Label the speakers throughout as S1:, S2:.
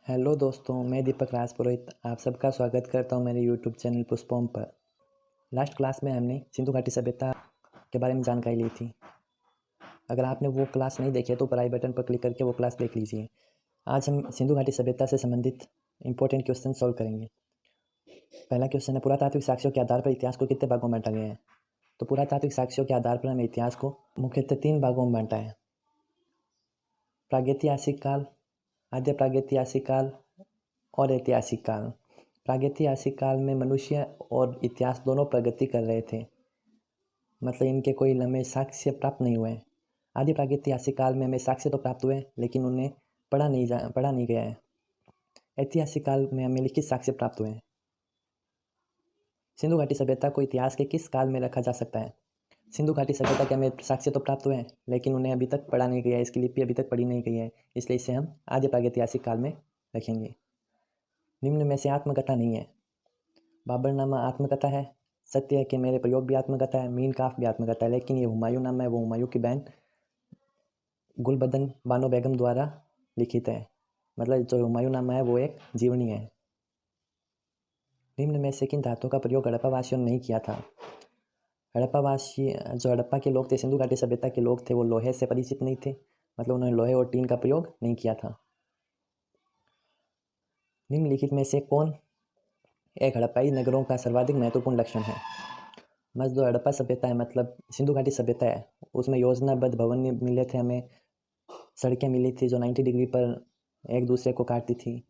S1: Hello दोस्तों, मैं दीपक राजपुरोहित आप सबका स्वागत करता हूं मेरे यूट्यूब चैनल पुष्पोम पर। लास्ट क्लास में हमने सिंधु घाटी सभ्यता के बारे में जानकारी ली थी। अगर आपने वो क्लास नहीं देखी है तो ऊपर आई बटन पर क्लिक करके वो क्लास देख लीजिए। आज हम सिंधु घाटी सभ्यता से संबंधित इंपॉर्टेंट क्वेश्चन सॉल्व करेंगे। पहला क्वेश्चन है, पुरातात्विक साक्ष्यों के आधार पर इतिहास को कितने भागों में बांटा गया है। तो पुरातात्विक साक्ष्यों के आधार पर हमें इतिहास को मुख्यतः 3 भागों में बांटा है। प्रागैतिहासिक काल, आद्य प्रागैतिहासिक काल और ऐतिहासिक काल। प्रागैतिहासिक काल में मनुष्य और इतिहास दोनों प्रगति कर रहे थे, मतलब इनके कोई लंबे साक्ष्य प्राप्त नहीं हुए। आदि प्रागैतिहासिक काल में हमें साक्ष्य तो प्राप्त हुए लेकिन उन्हें पढ़ा नहीं गया है। ऐतिहासिक काल में हमें लिखित साक्ष्य प्राप्त हुए हैं। सिंधु घाटी सभ्यता को इतिहास के किस काल में रखा जा सकता है। सिंधु घाटी सभ्यता के हमें साक्ष्य तो प्राप्त हुए हैं लेकिन उन्हें अभी तक पढ़ा नहीं गया है, इसकी लिपि अभी तक पढ़ी नहीं गई है, इसलिए इसे हम आदि प्रागैतिहासिक काल में रखेंगे। निम्न में से आत्मकथा नहीं है। बाबरनामा आत्मकथा है। सत्य है कि मेरे प्रयोग भी आत्मकथा है, मीन काफ भी आत्मकथा है, लेकिन ये हुमायूं नामा है वो हुमायूं की बहन गुलबदन बानो बेगम द्वारा लिखित है। मतलब जो हुमायूं नामा है वो एक जीवनी है। निम्न में से किन धातुओं का प्रयोग हड़प्पा वासियों ने नहीं किया था। हड़प्पावासी जो हड़प्पा के लोग थे, सिंधु घाटी सभ्यता के लोग थे, वो लोहे से परिचित नहीं थे, मतलब उन्होंने लोहे और टीन का प्रयोग नहीं किया था। निम्नलिखित में से कौन एक हड़प्पाई नगरों का सर्वाधिक महत्वपूर्ण लक्षण है। मतलब जो हड़प्पा सभ्यता है, मतलब सिंधु घाटी सभ्यता है, उसमें योजनाबद्ध भवन मिले थे हमें, सड़कें मिली थी जो 90 डिग्री पर एक दूसरे को काटती थी।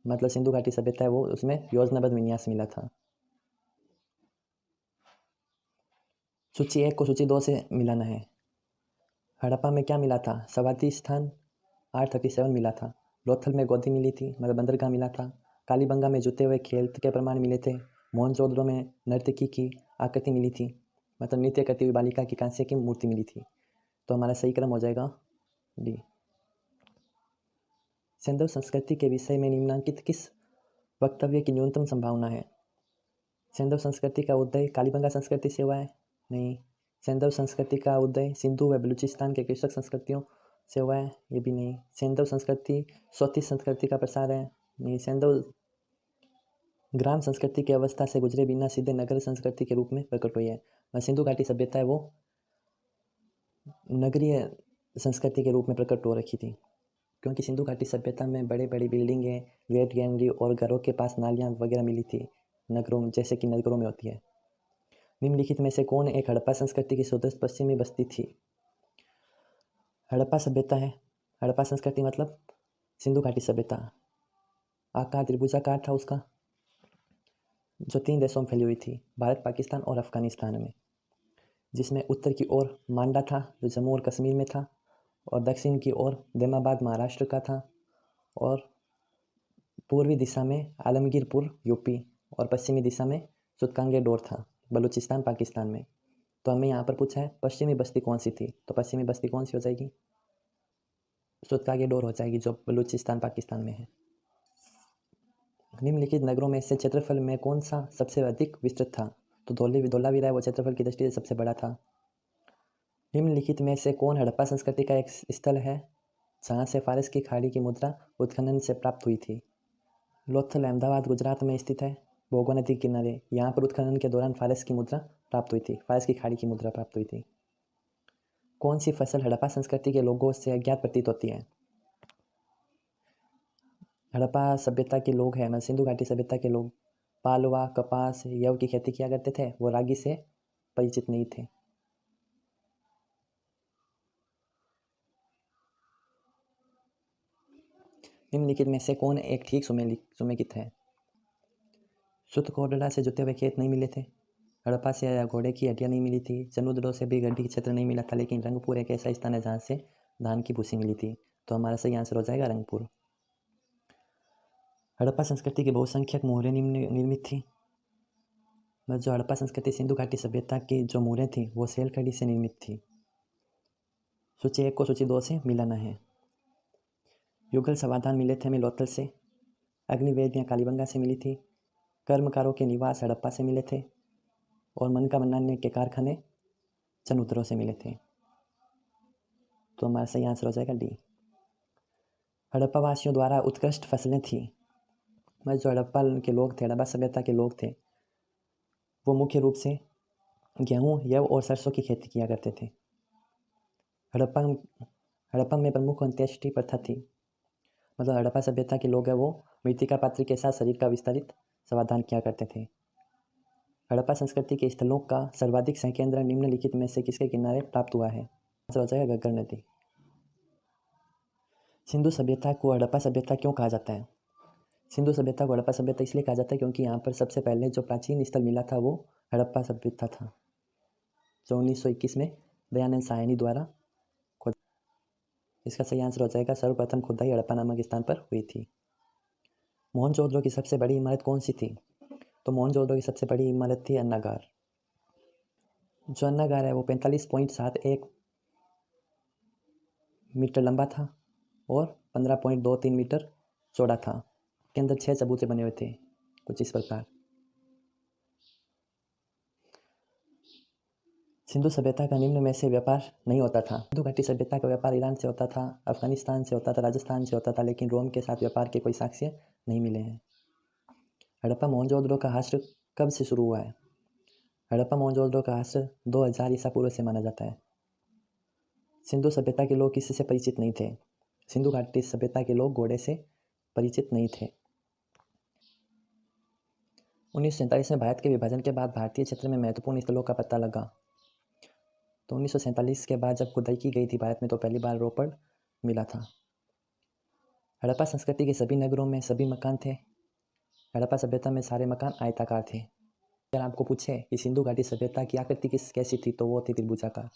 S1: मतलब सिंधु घाटी सभ्यता है वो, उसमें योजनाबद्ध विन्यास मिला था। सूची 1 को सूची 2 से मिलाना है। हड़प्पा में क्या मिला था। समाधि स्थान 837 मिला था। लोथल में गोदी मिली थी, मतलब बंदरगाह मिला था। कालीबंगा में जुते हुए खेल के प्रमाण मिले थे। मोहनजोदड़ो में नर्तकी की आकृति मिली थी, मतलब नृत्य करती हुई बालिका की कांस्य की मूर्ति मिली थी। तो हमारा सही क्रम हो जाएगा डी। सैंधव संस्कृति के विषय में निम्नांकित किस वक्तव्य की न्यूनतम संभावना है। सैंधव संस्कृति का उदय कालीबंगा संस्कृति से हुआ है, नहीं। सैंधव संस्कृति का उदय सिंधु व बलूचिस्तान के कृषक संस्कृतियों से हुआ है, ये भी नहीं। सैंधव संस्कृति स्वती संस्कृति का प्रसार है, नहीं। सैंधव ग्राम संस्कृति की अवस्था से गुजरे बिना सीधे नगर संस्कृति के रूप में प्रकट हुई है। और सिंधु घाटी सभ्यता है वो नगरीय संस्कृति के रूप में प्रकट हो रखी थी, क्योंकि सिंधु घाटी सभ्यता में बड़े बड़ी बिल्डिंगें, वेट गैलरी और घरों के पास नालियाँ वगैरह मिली थी, नगरों में, जैसे कि नगरों में होती है। निम्नलिखित में से कौन एक हड़प्पा संस्कृति की सुदूर पश्चिमी बस्ती थी। हड़प्पा सभ्यता है, हड़प्पा संस्कृति मतलब सिंधु घाटी सभ्यता। आकार त्रिभुजाकार था उसका, जो 3 देशों में फैली हुई थी, भारत, पाकिस्तान और अफगानिस्तान में। जिसमें उत्तर की ओर मांडा था जो जम्मू और कश्मीर में था, और दक्षिण की ओर दैमाबाद महाराष्ट्र का था, और पूर्वी दिशा में आलमगीरपुर यूपी, और पश्चिमी दिशा में सुतकांगे डोर था बलूचिस्तान पाकिस्तान में। तो हमें यहाँ पर पूछा है पश्चिमी बस्ती कौन सी थी, तो पश्चिमी बस्ती कौन सी हो जाएगी, सुतकांगे डोर हो जाएगी जो बलूचिस्तान पाकिस्तान में है। निम्नलिखित नगरों में से क्षेत्रफल में कौन सा सबसे अधिक विस्तृत था। तो धोलावीरा है वो क्षेत्रफल की दृष्टि से सबसे बड़ा था। निम्नलिखित में से कौन हड़प्पा संस्कृति का एक स्थल है जहाँ से फारस की खाड़ी की मुद्रा उत्खनन से प्राप्त हुई थी। लोथल अहमदाबाद गुजरात में स्थित है, भोगो नदी के किनारे। यहाँ पर उत्खनन के दौरान फारस की मुद्रा प्राप्त हुई थी, फारस की खाड़ी की मुद्रा प्राप्त हुई थी। कौन सी फसल हड़प्पा संस्कृति के लोगों से अज्ञात प्रतीत होती है। हड़प्पा सभ्यता के लोग हैं, सिंधु घाटी सभ्यता के लोग पालवा, कपास, यव की खेती किया करते थे, वो रागी से परिचित नहीं थे। निम्नलिखित में से कौन एक ठीक सुमेलित है। सुत कोडला से जुते हुए खेत नहीं मिले थे। हड़प्पा से घोड़े की हड्डियाँ नहीं मिली थी। चनुद्रो से भी गड्ढी क्षेत्र नहीं मिला था, लेकिन रंगपुर एक ऐसा स्थान है जहाँ से धान की भूसी मिली थी। तो हमारा सही आंसर हो जाएगा रंगपुर। हड़प्पा संस्कृति की बहुसंख्यक मोहरें निर्मित थी। जो हड़प्पा संस्कृति सिंधु घाटी सभ्यता की जो मोहरें थी वो सेलखड़ी से निर्मित थी। सूची 1 को सूची 2 से मिलाना है। युगल समाधान मिले थे हमें लोथल से। अग्निवेदियाँ कालीबंगा से मिली थी। कर्मकारों के निवास हड़प्पा से मिले थे, और मन का बनाने के कारखाने चनुद्रों से मिले थे। तो हमारा सही आंसर हो जाएगा डी। हड़प्पा वासियों द्वारा उत्कृष्ट फसलें थीं। मतलब जो हड़प्पा के लोग थे, हड़प्पा सभ्यता के लोग थे, वो मुख्य रूप से गेहूँ, यव और सरसों की खेती किया करते थे। हड़प्पा में प्रमुख अंत्येष्टि प्रथा थी। मतलब हड़प्पा सभ्यता के लोग हैं वो मृतिका पात्र के साथ शरीर का विस्तारित समाधान किया करते थे। हड़प्पा संस्कृति के स्थलों का सर्वाधिक संकेंद्रण निम्नलिखित में से किसके किनारे प्राप्त हुआ है? आंसर हो जाएगा घग्गर नदी। सिंधु सभ्यता को हड़प्पा सभ्यता क्यों कहा जाता है? सिंधु सभ्यता को हड़प्पा सभ्यता इसलिए कहा जाता है क्योंकि यहाँ पर सबसे पहले जो प्राचीन स्थल मिला था वो हड़प्पा सभ्यता था, जो 1921 में दयानंद साहनी द्वारा खोदा। इसका सही आंसर हो जाएगा सर्वप्रथम खुदाई हड़प्पा नामक स्थान पर हुई थी। मोहनजोदड़ो की सबसे बड़ी इमारत कौन सी थी? तो मोहनजोदड़ो की सबसे बड़ी इमारत थी अन्नागार। जो अन्नागार है वो 45.71 मीटर लंबा था और 15.23 मीटर चौड़ा था। के अंदर 6 चबूते बने हुए थे, कुछ इस प्रकार। सिंधु सभ्यता का निम्न में से व्यापार नहीं होता था। सिंधु घाटी सभ्यता का व्यापार ईरान से होता था, अफगानिस्तान से होता था, राजस्थान से होता था, लेकिन रोम के साथ व्यापार के कोई साक्ष्य नहीं मिले हैं। हड़प्पा मोहनजोदड़ो का हास्य कब से शुरू हुआ है? हड़प्पा मोहनजोदड़ो का हास्य 2000 ईसा पूर्व से माना जाता है। सिंधु सभ्यता के लोग किससे परिचित नहीं थे? सिंधु घाटी सभ्यता के लोग घोड़े से परिचित नहीं थे। 1947 में भारत के विभाजन के बाद भारतीय क्षेत्र में महत्वपूर्ण स्थलों का पता लगा। तो 1947 के बाद जब खुदाई की गई थी भारत में तो पहली बार रोपड़ मिला था। हड़प्पा संस्कृति के सभी नगरों में सभी मकान थे। हड़प्पा सभ्यता में सारे मकान आयताकार थे। अगर आपको पूछे कि सिंधु घाटी सभ्यता की आकृति कैसी थी तो वो थी त्रिभुजाकार।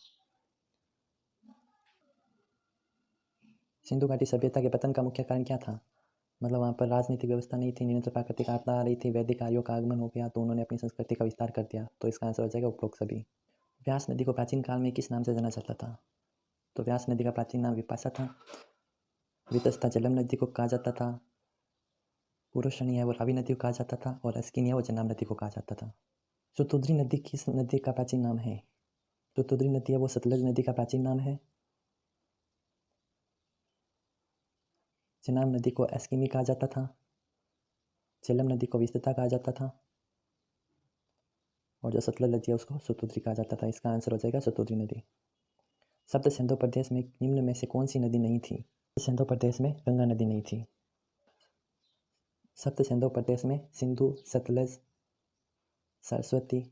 S1: सिंधु घाटी सभ्यता के पतन का मुख्य कारण क्या था? मतलब वहाँ पर राजनीतिक व्यवस्था नहीं थी, निरंतर प्राकृतिक आपदा आ रही थी, वैदिक आर्यों का आगमन हो गया तो उन्होंने अपनी संस्कृति का विस्तार कर दिया। तो इसका आंसर हो जाएगा उपरोक्त सभी। व्यास नदी को प्राचीन काल में किस नाम से जाना जाता था? तो व्यास नदी का प्राचीन नाम विपाशा था। वितस्ता झेलम नदी को कहा जाता था। पुरुषणी है वो रावी नदी को कहा जाता था और अस्किनी है वो झेलम नदी को कहा जाता था। शतुद्री नदी किस नदी का प्राचीन नाम है? शतुद्री नदी है वो सतलज नदी का प्राचीन नाम है। झेलम नदी को अस्किनी कहा जाता था। झेलम नदी को विस्तृता कहा जाता था और जो सतलज नदी है उसको शतुद्री कहा जाता था। इसका आंसर हो जाएगा शतुद्री नदी। सप्त सिंधु प्रदेश में निम्न में से कौन सी नदी नहीं थी? सिंधु प्रदेश में गंगा नदी नहीं थी। सप्त सिंधु प्रदेश में सिंधु, सतलज, सरस्वती,